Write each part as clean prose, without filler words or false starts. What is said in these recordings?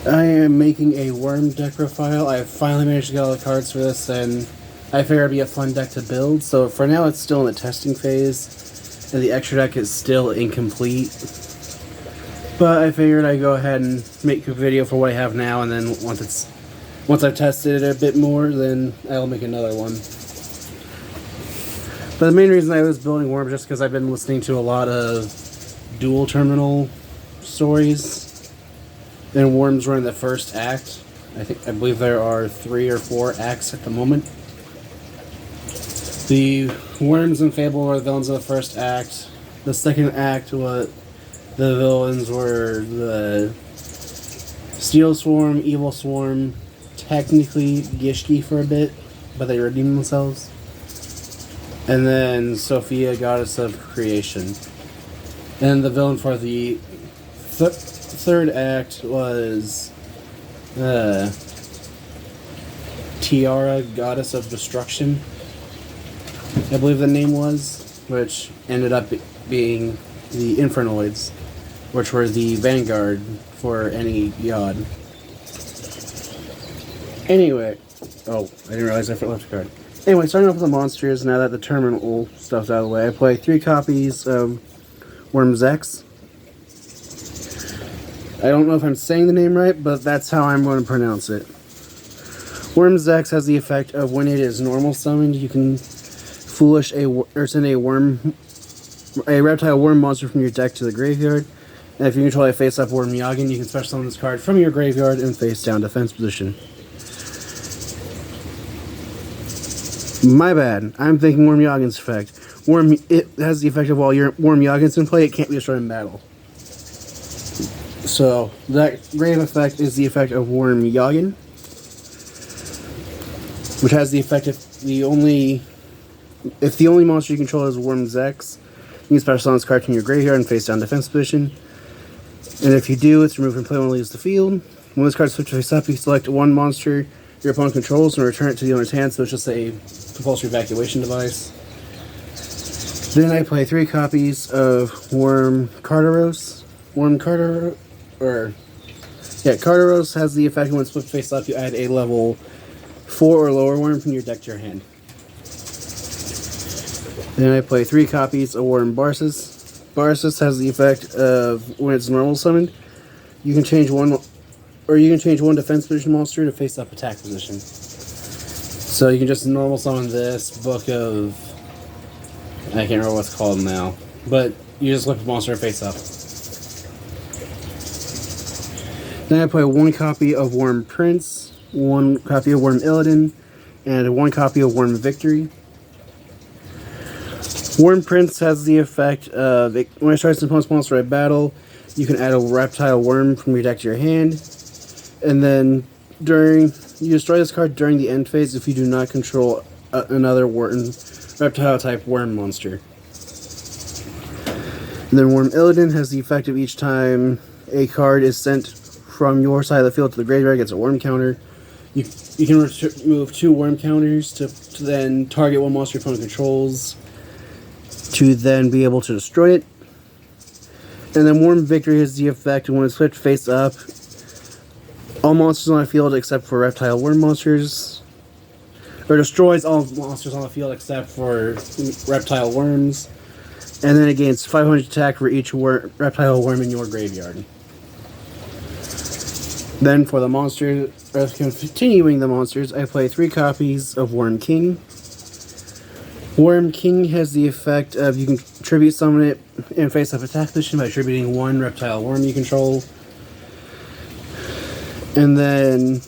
I am making a worm deck profile. I finally managed to get all the cards for this, and I figured it'd be a fun deck to build. So for now, it's still in the testing phase, and the extra deck is still incomplete. But I figured I'd go ahead and make a video for what I have now, and then once I've tested it a bit more, then I'll make another one. But the main reason I was building Worms just because I've been listening to a lot of dual terminal stories. And Worms were in the first act. I believe there are 3 or 4 acts at the moment. The Worms and Fable were the villains of the first act. The second act, the villains were the Steel Swarm, Evil Swarm, technically Gishki for a bit, but they redeemed themselves. And then Sophia, Goddess of Creation. And the villain for the third act was Tiara, Goddess of Destruction, I believe the name was, which ended up being the Infernoids, which were the vanguard for any god. Anyway, oh, I didn't realize I left a card. Anyway, starting off with the monsters, now that the terminal stuff's out of the way, I play 3 copies of Worms X. I don't know if I'm saying the name right, but that's how I'm going to pronounce it. Worms X has the effect of when it is normal summoned, you can send a reptile worm monster from your deck to the graveyard. And if you control a face-up Worm Yagin, you can special summon this card from your graveyard in face-down defense position. My bad. I'm thinking Worm Yagin's effect. It has the effect of while your Worm Yagin's in play, it can't be destroyed in battle. So, that grave effect is the effect of Worm Yagin, which has the effect if the only monster you control is Worms X, you can special summon this card from your graveyard in face-down defense position. And if you do, it's removed from play when it leaves the field. When this card switches face up, you select one monster your opponent controls and return it to the owner's hand, so it's just a compulsory evacuation device. Then I play 3 copies of Worm Carteros. Carteros has the effect when it's flipped face up, you add a level 4 or lower worm from your deck to your hand. Then I play 3 copies of Worm Barsis. Barsis has the effect of when it's normal summoned, you can change one defense position monster to face up attack position. So you can just normal summon this book of, I can't remember what it's called now, but you just flip the monster face up. Then I play 1 copy of Worm Prince, 1 copy of Worm Illidan, and 1 copy of Worm Victory. Worm Prince has the effect of, when it starts an opponent's monster at battle, you can add a reptile worm from your deck to your hand. And then you destroy this card during the end phase if you do not control another reptile type worm monster. And then Worm Illidan has the effect of each time a card is sent from your side of the field to the graveyard, gets a worm counter. You can remove 2 worm counters to then target one monster your opponent controls, to then be able to destroy it. And then Worm Victory has the effect when it's flipped face up, all monsters on the field except for reptile worm monsters, or destroys all monsters on the field except for reptile worms, and then it gains 500 attack for each reptile worm in your graveyard. Then for the monsters, continuing the monsters, I play 3 copies of Worm King. Worm King has the effect of you can tribute summon it in face-up attack position by tributing 1 reptile worm you control. And then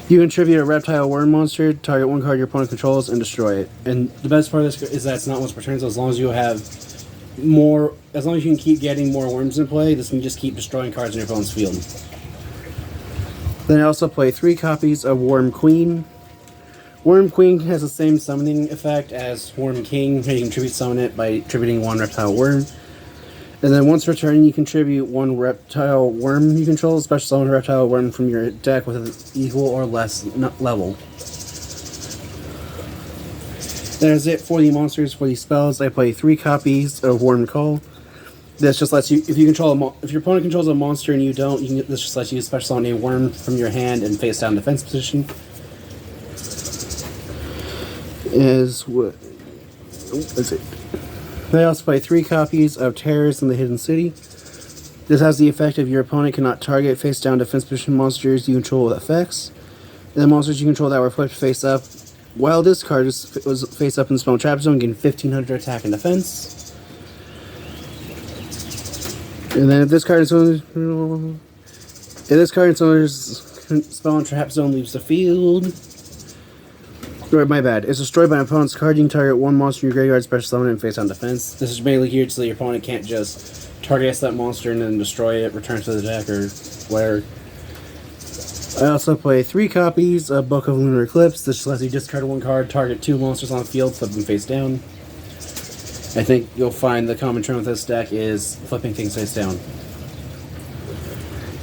you can tribute a reptile worm monster, target 1 card your opponent controls, and destroy it. And the best part of this is that it's not once per turn, so as long as you have as long as you can keep getting more worms in play, this can just keep destroying cards in your opponent's field. Then I also play 3 copies of Worm Queen. Worm Queen has the same summoning effect as Worm King. You can tribute summon it by tributing 1 reptile worm. And then once per turn, you contribute 1 reptile worm you control, special summon a reptile worm from your deck with an equal or less level. That is it for the monsters. For the spells, I play 3 copies of Worm Call. This just lets you, if you control if your opponent controls a monster and you don't, this just lets you special summon a worm from your hand and face down defense position. Is what? Is it? They also play 3 copies of Terrors in the Hidden City. This has the effect of your opponent cannot target face down defense position monsters you control with effects. And the monsters you control that were flipped face up, while this card was face up in the spell trap zone, gain 1500 attack and defense. And then if this card is spell and trap zone leaves the field. Or, my bad. It's destroyed by an opponent's card. You can target one monster in your graveyard, special summon it, and face down defense. This is mainly geared so that your opponent can't just target that monster and then destroy it, return to the deck, or whatever. I also play 3 copies of Book of Lunar Eclipse. This just lets you discard 1 card, target 2 monsters on the field, flip them face down. I think you'll find the common trend with this deck is flipping things face down.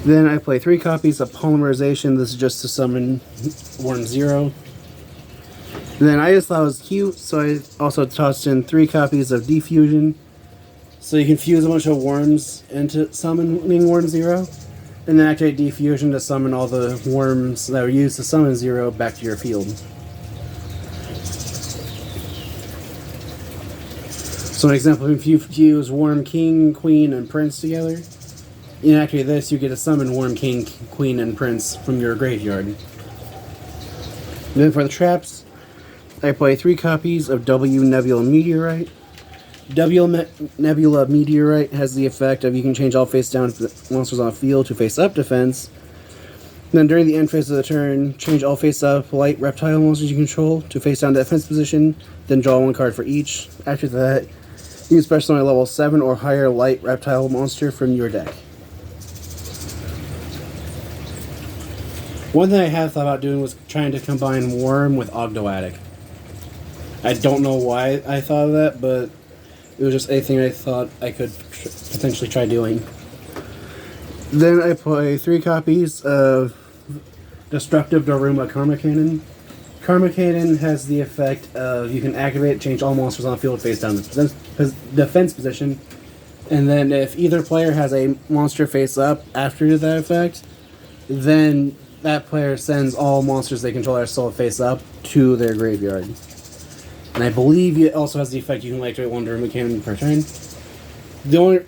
Then I play 3 copies of Polymerization. This is just to summon Worm Zero. And then I just thought it was cute, so I also tossed in 3 copies of Defusion. So you can fuse a bunch of worms into summoning Worm Zero, and then activate Defusion to summon all the worms that were used to summon Zero back to your field. So an example, if you fuse Worm King, Queen, and Prince together, you activate this, you get to summon Worm King, Queen, and Prince from your graveyard. And then for the traps, I play 3 copies of W Nebula Meteorite. Nebula Meteorite has the effect of you can change all face down monsters on the field to face up defense. Then during the end phase of the turn, change all face up light reptile monsters you control to face down defense position, then draw 1 card for each. After that, you can special summon a level 7 or higher light reptile monster from your deck. One thing I have thought about doing was trying to combine Worm with Ogdoadic. I don't know why I thought of that, but it was just a thing I thought I could potentially try doing. Then I play 3 copies of Destructive Daruma Karma Cannon. Karma Cannon has the effect of you can activate, change all monsters on the field face down the defense position, and then if either player has a monster face up after that effect, then that player sends all monsters they control that are still face up to their graveyard. And I believe it also has the effect you can activate 1 Daruma Cannon per turn.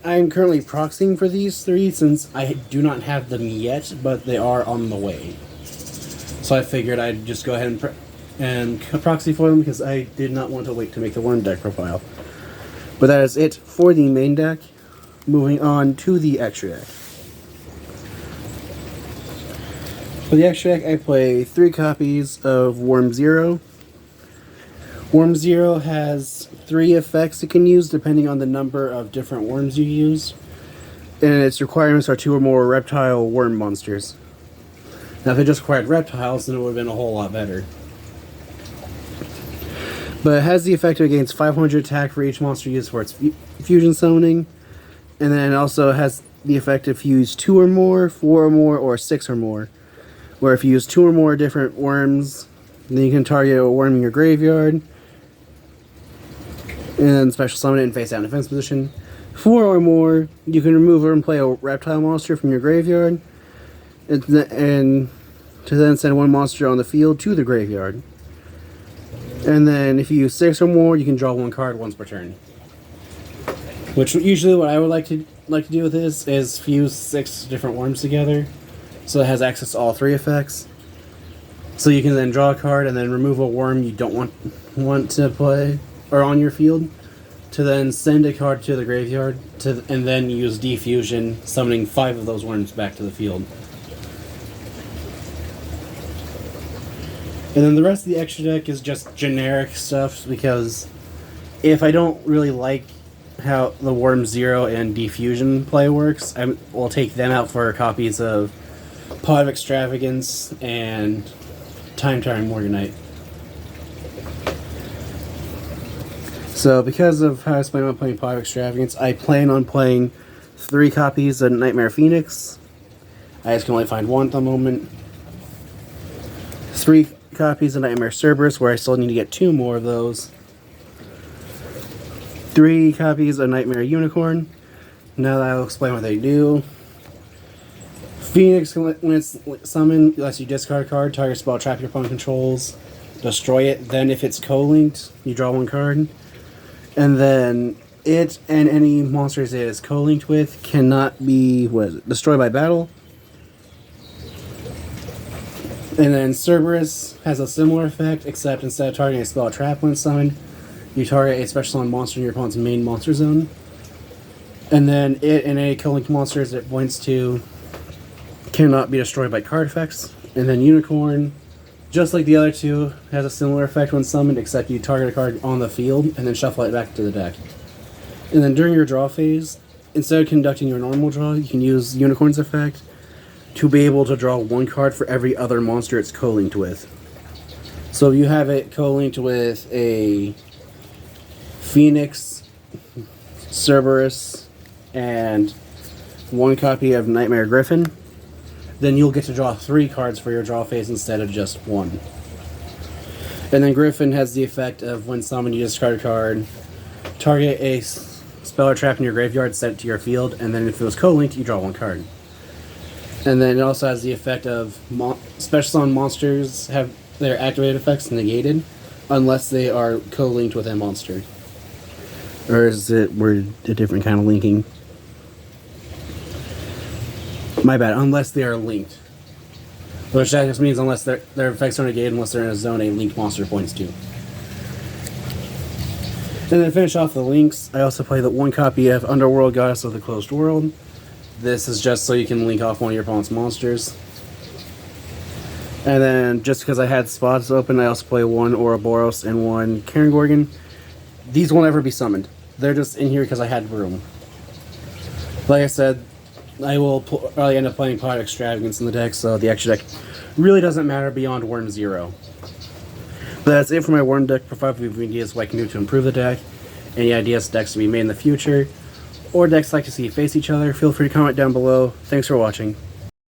I'm currently proxying for these 3 since I do not have them yet, but they are on the way. So I figured I'd just go ahead and proxy for them because I did not want to wait to make the Worm deck profile. But that is it for the main deck. Moving on to the extra deck. For the extra deck, I play 3 copies of Worm Zero. Worm Zero has 3 effects it can use depending on the number of different worms you use. And its requirements are 2 or more reptile worm monsters. Now if it just required reptiles, then it would have been a whole lot better. But it has the effect of it gains 500 attack for each monster used for its fusion summoning. And then it also has the effect if you use 2 or more, 4 or more, or 6 or more. Where if you use 2 or more different worms, then you can target a worm in your graveyard. And then special summon it in face down defense position. 4 or more, you can remove and play a reptile monster from your graveyard. And to then send 1 monster on the field to the graveyard. And then if you use 6 or more, you can draw 1 card once per turn. Which usually what I would like to do with this is fuse 6 different worms together. So it has access to all 3 effects. So you can then draw a card and then remove a worm you don't want to play or on your field, to then send a card to the graveyard, and then use Defusion, summoning 5 of those worms back to the field. And then the rest of the extra deck is just generic stuff, because if I don't really like how the Worm Zero and Defusion play works, I will take them out for copies of Pot of Extravagance and Time Morganite. So because of how I plan on playing Pot of Extravagance, I plan on playing 3 copies of Nightmare Phoenix. I just can only find 1 at the moment. 3 copies of Nightmare Cerberus, where I still need to get 2 more of those. 3 copies of Nightmare Unicorn. Now that I'll explain what they do. Phoenix, when it's summoned, lets you discard a card, target spell, trap your opponent controls, destroy it. Then if it's co-linked, you draw one card. And then it and any monsters it is co-linked with cannot be destroyed by battle. And then Cerberus has a similar effect, except instead of targeting a spell or trap when summoned, you target a special summon monster in your opponent's main monster zone. And then it and any co-linked monsters it points to cannot be destroyed by card effects. And then Unicorn, just like the other two, has a similar effect when summoned, except you target a card on the field and then shuffle it back to the deck. And then during your draw phase, instead of conducting your normal draw, you can use Unicorn's effect to be able to draw one card for every other monster it's co-linked with. So if you have it co-linked with a Phoenix, Cerberus, and one copy of Nightmare Griffin, then you'll get to draw 3 cards for your draw phase instead of just 1. And then Griffin has the effect of when summoned, you discard a card, target a spell or trap in your graveyard, set it to your field, and then if it was co-linked, you draw 1 card. And then it also has the effect of special summon monsters have their activated effects negated unless they are co-linked with a monster. Or is it we're a different kind of linking? My bad, unless they are linked. Which that just means unless their effects are negated unless they're in a zone a linked monster points to. And then to finish off the links, I also play the 1 copy of Underworld Goddess of the Closed World. This is just so you can link off one of your opponent's monsters. And then, just because I had spots open, I also play 1 Ouroboros and 1 Karen Gorgon. These won't ever be summoned. They're just in here because I had room. Like I said, I will probably end up playing Pod Extravagance in the deck, so the extra deck really doesn't matter beyond Worm 0. But that's it for my Worm deck. Provide me ideas what I can do to improve the deck. Any ideas decks to be made in the future, or decks like to see face each other, feel free to comment down below. Thanks for watching.